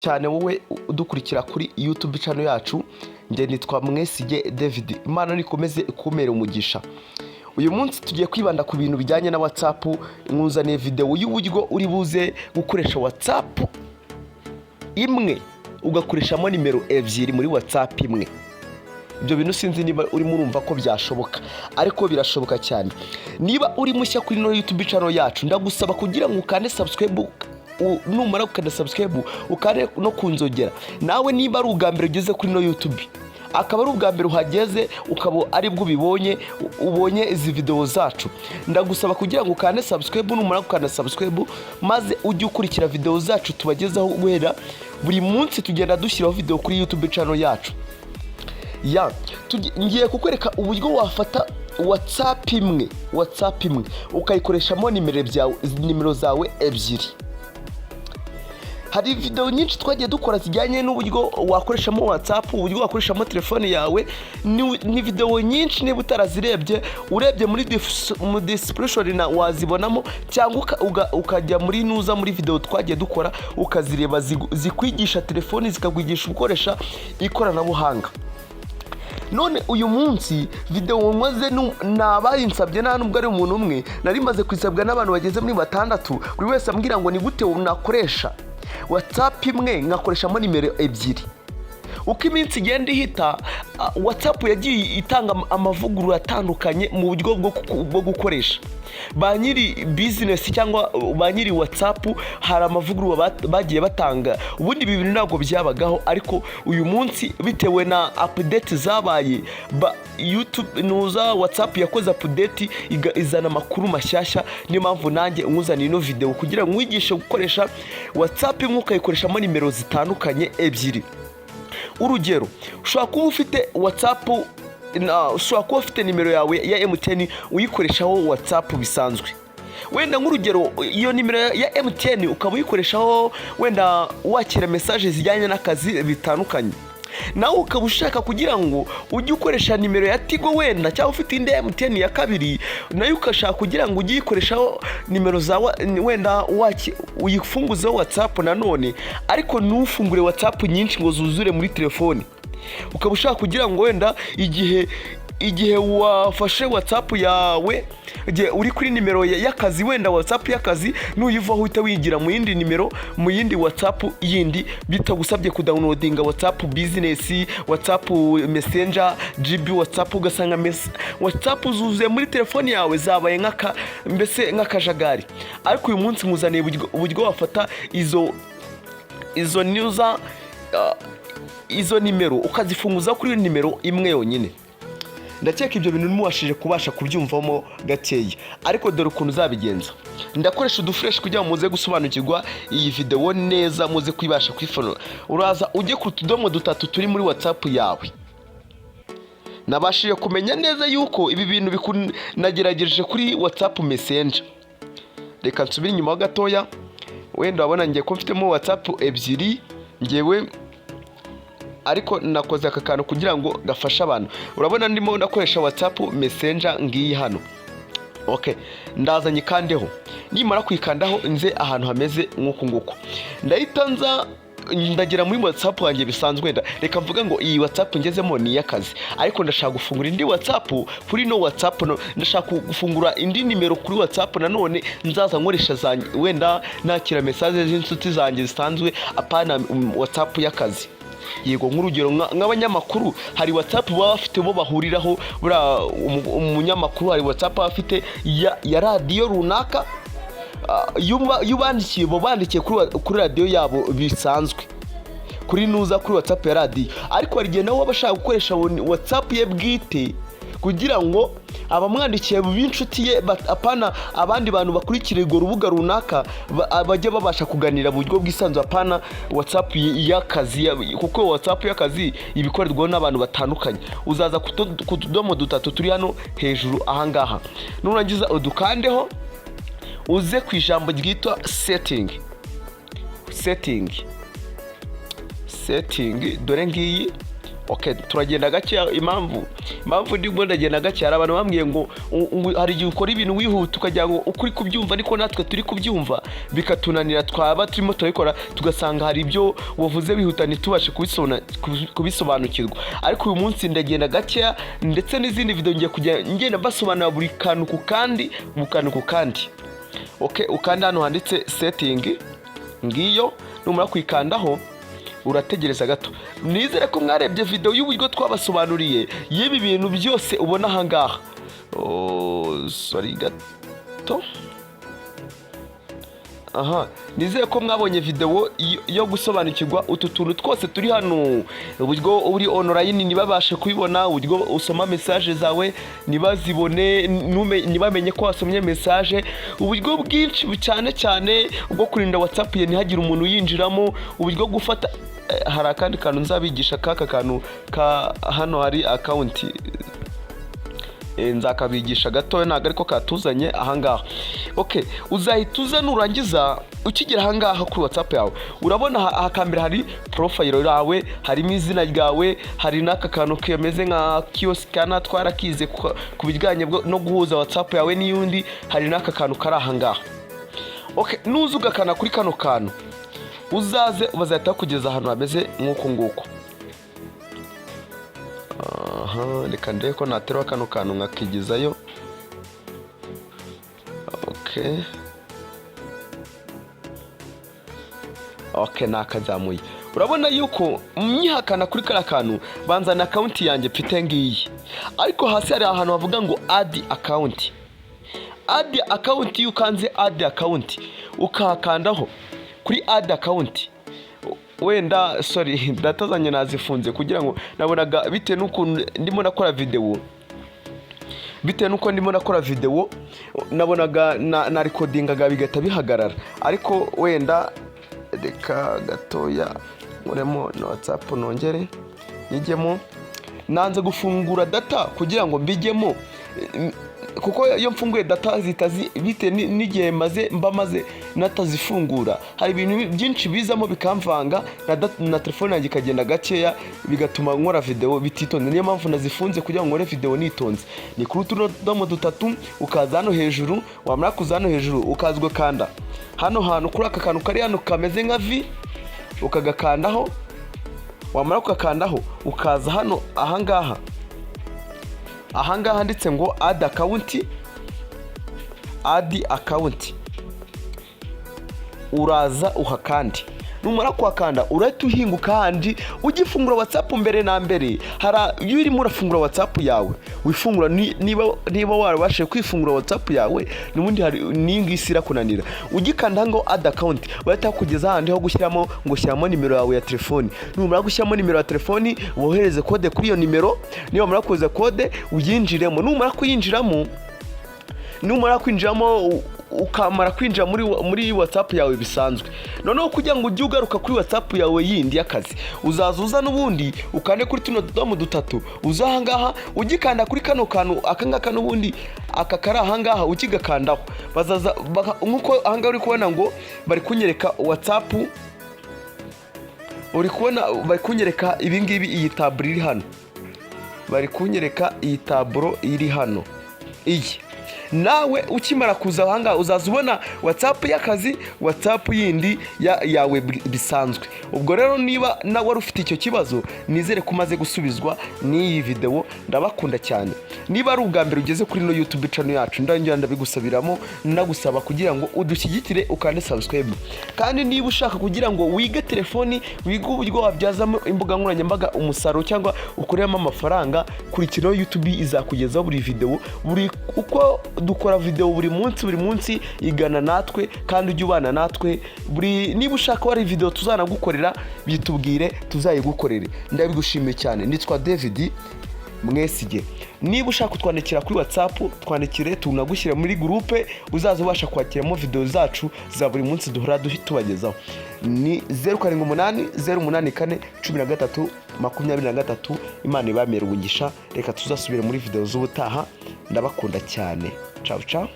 cyane wowe udukurikira kuri YouTube Channel Yacu. Nge nitwa MWESIGYE David. Imana nikomeze ikumere umugisha. Uyu munsi tugiye kwibanda ku bintu bijyanye na WhatsApp. Nkuzaniye video y'uburyo uri buze gukoresha WhatsApp imwe ugakoreshamo nimero ebyiri muri WhatsApp imwe. Ibyo bintu sinzi niba uri murumva ko byashoboka, ariko birashoboka cyane. Niba uri mushya kuri no YouTube Channel Yacu, ndagusaba kugira ngo ukande subscribe, numara ukanda subscribe ukane no kunzogera. Nawe niba ari ubwa mbere ugeze kuri no YouTube, akaba ari ubwa mbere uhageze ukaba ari bwo ubonye izi video zacu, ndagusaba kugira ngo ukande subscribe, numara ukanda subscribe maze ujye ukurikira video zacu tubagezaho guhera buri munsi. Tugenda dushyiraho video kuri YouTube Channel Yacu. Ngiye kukwereka uburyo wafata WhatsApp imwe ukayikoreshamo nimero zawe ebyiri. Hari video nyinshi twagiye dukora zijyanye n'uburyo wakoreshamo WhatsApp, uburyo wakoreshamo telefone yawe. Ni video nyinshi, niba utarazirebye urebye muri description na wazibonamo, cyangwa ukajya muri nuza muri video twagiye dukora ukazireba, zikwigisha telefone, zikagwigisha gukoresha ikoranabuhanga. None uyu munsi video nkoze nabayinsabye, nta nubwo ari umuntu umwe, nari maze kwisabwa n'abantu bageze muri 6. Buri wese ambwira ngo ni gute unakoresha WhatsApp imwe ngakoreshamo nimero ebyiri. Uko iminsi igenda ihita, WhatsApp yagiye itanga amavugurura atandukanye mu buryo bwo gukoresha. Ba nyiri business cyangwa ba nyiri WhatsApp hari amavugurura bagiye batanga. Ubundi ibi bintu ntabwo byabagaho, ariko uyu munsi bitewe na update zabaye, YouTube nuza WhatsApp yakoze update izana amakuru mashyashya. Niyo mpamvu nanjye nkuzaniye ino video kugira ngo nkwigishe gukoresha WhatsApp imwe ukayikoreshamo nimero zitandukanye ebyiri. Urugero, ushobora kuba ufite WhatsApp, ushobora kuba ufite nimero yawe ya MTN uyikoreshaho WhatsApp bisanzwe. Wenda nk'urugero, iyo nimero ya MTN ukaba uyikoreshaho wenda wakira message zijyanye n'akazi bitandukanye. Nawe ukaba ushaka kugira ngo ujye ukoresha nimero ya Tigo wenda, cyangwa ufite indi MTN ya kabiri, nayo ukashaka kugira ngo ujye uyikoreshaho nimero za wenda uyifunguzeho WhatsApp nanone, ariko ntufungure WhatsApp nyinshi ngo zuzure muri telefone. Ukaba ushaka kugira ngo wenda igihe wafashe WhatsApp yawe, igihe uri kuri nimero y'akazi, wenda WhatsApp y'akazi nuyivaho uhita wigira mu yindi nimero, mu yindi WhatsApp yindi, bitagusabye kudownloadinga WhatsApp business, WhatsApp Messenger, GB WhatsApp, ugasanga WhatsApp zuzuye muri telefone yawe, zabaye mbese nk'akajagari. Ariko uyu munsi nkuzaniye uburyo wafata izo nimero ukazifunguza kuri nimero imwe yonyine. Ndakeka ibyo bintu nimubashije kubasha kubyumvamo gakeya, ariko dore ukuntu uzabigenza. Ndakoresha udufresh kugira ngo muze gusobanukirwa iyi video neza, muze kwibasha kwifona. Uraza ujye ku tudomo 3 turi muri WhatsApp yawe. Nabashije kumenya neza yuko ibi bintu nagerageje kuri WhatsApp Messenger. Reka nsubire inyuma gatoya. Wenda wabona ngiye ko mfitemo WhatsApp ebyiri ngewe, ariko nakoze aka kantu kugira ngo gafashe abantu. Urabona ndimo ndakoresha WhatsApp Messenger ngiyi hano. Okay, ndazanye kandeho. Nimara kwikandaho nze ahantu hameze nk'uko nguko. Ndahita ndagira muri WhatsApp wanjye bisanzwe. Reka mvuga ngo iyi WhatsApp ngezemo ni y'akazi, ariko ndashaka gufungura indi WhatsApp kuri no WhatsApp. Ndashaka gufungura indi nimero kuri WhatsApp nanone, nzaza nkoresha zanjye, wenda nakira message z'inshuti zanjye zisanzwe, apana WhatsApp y'akazi. Yego, nk'urugero nk'abanyamakuru hari WhatsApp baba bafite bo bahuriraho. Umunyamakuru hari WhatsApp afite ya radio runaka, yubandikiye bo bandikiye kuri radio yabo bisanzwe, kuri nuza kuri WhatsApp ya radio. Ariko hari igihe nawe bashaka gukoresha WhatsApp ye bwite kugira ngo abamwandikiye b'inshuti ye, apana abandi bantu bakurikira urwo rubuga runaka bajye babasha kuganira mu buryo bw'isanzwe, apana WhatsApp y'akazi, kuko WhatsApp y'akazi ibikorerwaho n'abantu batandukanye. Uzaza ku tudomo 3 turi hano hejuru ahangaha, nurangiza udukandeho, uze ku ijambo ryitwa setting. Dore ngiyi Okay, turagenda gake. Impamvu ndimo ndagenda gake, hari abantu bambwiye ngo hari igihe ukora ibintu wihuta ukagira ngo ukuri kubyumva ariko natwe turi kubyumva bikatunanira, twaba turimo turabikora tugasanga hari ibyo wavuze wihuta ntitubashe kubisobanukirwa. Ariko uyu munsi ndagenda gake, ndetse n'izindi video ngiye kujya ngenda basobanura buri kantu ku kandi Okay, ukanda hano handitse setting, ngiyo numara kwikandaho urategereza gato. Nizere ko mwarebye video y'uburyo twabasobanuriye y'ibi bintu byose ubona aha ngaha. Sorry gato. Nizere ko mwabonye video yo gusobanukirwa utu tuntu twose turi hano, uburyo uri online nibabashe kubibona, uburyo usoma message zawe nibazibone, nibamenye ko wasomye message, uburyo bwinshi cyane ubwo kurinda WhatsApp ye ntihagire umuntu yinjiramo, uburyo gufata hari akandi kantu nzabigisha kaka kantu ka hano hari account nzakabigisha gato, ntago ariko katuzanye aha ngaha. Okay, uzahita uza nurangiza ukigera aha ngaha kuri WhatsApp yawe urabona hakambere hari profile yawe, harimo izina ryawe, hari n'aka kantu kemeze nka kiosk kana twarakize ku bijyanye no guhuza WhatsApp yawe n'iyundi, hari n'aka kantu kari aha ngaha. Okay, nuzuga kana kuri kano kantu uzaze bazahita kugeza ahantu hameze nk'uko nguko. Reka ndebe ko naterwa kano kantu nkakigizayo. Okay, nakazamuye. Urabona yuko myihakana kuri kara kantu banzana account yanjye mfite ngiyi, ariko hasi hari ahantu bavuga ngo add account. Add account, ukanze add account ukakandaho kuri add account. Wenda sorry data zanye nazifunze kugira ngo nabonaga bite nuko ndimo nakora video, nabonaga na recordingaga bigata bihagarara, ariko wenda reka gatoya muremo na WhatsApp nongere nijyemo, nanze gufungura data kugira ngo mbijyemo, kuko iyo mfunguye data zitazi bite n'igihe maze natazifungura, hari ibintu byinshi bizamo bikamvanga na telefone yanjye ikagenda gakeya bigatuma nkora video bititonze. Niyo mpamvu nazifunze kugira ngo nkore video nitonze. Ni kuri utudomo dutatu ukaza hano hejuru, wamara kuza hano hejuru ukazwa kanda hano hantu kuri aka kantu kari hano kameze nka V, ukagakandaho. Wamara kugakandaho ukaza hano ahangaha handitse ngo add account, uraza uhakandi. Numara kuhakanda urahita uhinguka handi ugifungura WhatsApp mbere na mbere. Iyo urimo urafungura WhatsApp yawe wifungura, niba warabashije kwifungura WhatsApp yawe n'ubundi hari n'ingisi irakunanira, ugikanda ngo add account bahita kugeza handi ho gushyiramo ngo shyiramo nimero yawe ya telefoni. Numara gushyiramo nimero ya telefoni wohereze kode kuri iyo nimero, niba mara kuza kode uyinjiremo. Numara kwinjiramo ukamara kwinjira muri WhatsApp yawe bisanzwe. Noneho kugira ngo ujye ugaruka kuri WhatsApp yawe yindi y'akazi, uzazuza n'ubundi ukande kuri tuno domo dutatu, uzahangaha ugikanda kuri kano kantu akangaka n'ubundi akakara ahangaha ukigakandaho. Bazaza nkuko ahangaha uri kubona ngo bari kunyereka WhatsApp, uri kubona bari kunyereka ibi ngibi, iyi taburo iri hano, bari kunyereka iyi taburo iri hano iyi. Nawe ukimara kuza ahanga uzaza ubona WhatsApp y'akazi, WhatsApp yindi yawe bisanzwe. Ubwo rero niba nawe wari ufite icyo kibazo, nizere ko umaze gusubizwa n'iyi video. Ndabakunda cyane. Niba ari ubwa mbere ugeze kuri no YouTube channel yacu, ndabigusabiramo nagusaba kugira ngo udushyigikire ukande subscribe. Kandi niba ushaka kugira ngo wige telefoni, wige uburyo wabyazamo imbuga nkoranyambaga umusaruro cyangwa ukoreramo amafaranga, kurikiraho YouTube izakugezaho buri video, buri uko dukora video buri munsi igana natwe kandi ujye ubana natwe. Niba ushaka wari video tuzanagukorera bitubwire tuzayigukorere. Ndabigushimiye cyane. Nitwa David MWESIGYE. Niba ushaka kutwandikira kuri WhatsApp twandikire, tunagushyira muri groupe uzaza ubasha kwakiramo video zacu za buri munsi duhora tubagezaho. Ni 0784131323. Imana ibamere ubugisha. Reka tuzasubire muri video z'ubutaha. Ndabakunda cyane. Ciao ciao.